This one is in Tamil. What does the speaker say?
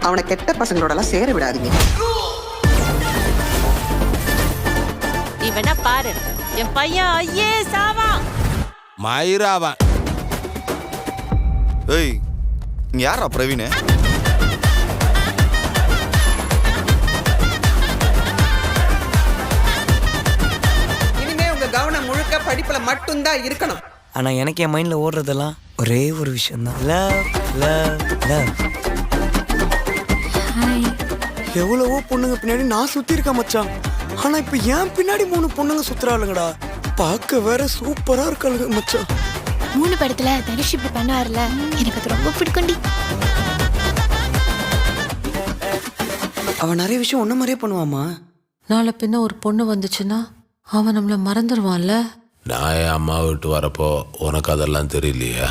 அவனை கெட்ட பசங்களோட எல்லாம் சேர விடாதீங்க. இவனா பாரு, என் பையன் ஐயே சாவா மயிராவன். ஏய், இங்க யாரா பிரவீன்? இனிமே உங்க கவனம் முழுக்க படிப்புல மட்டும்தான் இருக்கணும். ஆனா எனக்கு என் மைண்ட்ல ஓடுறதெல்லாம் ஒரே ஒரு விஷயம் தான், லவ் லவ் லவ். எவ்வளவோ பொண்ணுங்க பின்னாடி நான் சுத்தி இருக்கேன் மச்சான். ஆனா இப்ப ஏன் பின்னாடி 3 பொண்ணுங்க சுத்துறாளுங்கடா. பார்க்க வேற சூப்பரா இருக்காளுங்க மச்சான். 3 படத்துல தனுஷ் இப்படி பண்ணுவார்ல, எனக்கு அது ரொம்ப பிடிக்கும்டி. அவன் நிறைய விஷயம் ஒன்ன மாதிரியே பண்ணுவாமா. நாளை பின்ன ஒரு பொண்ணு வந்துச்சுன்னா அவன் நம்மள மறந்துடுவான்ல. நான் என் அம்மா விட்டு வரப்போ உனக்கு அதெல்லாம் தெரியலையே.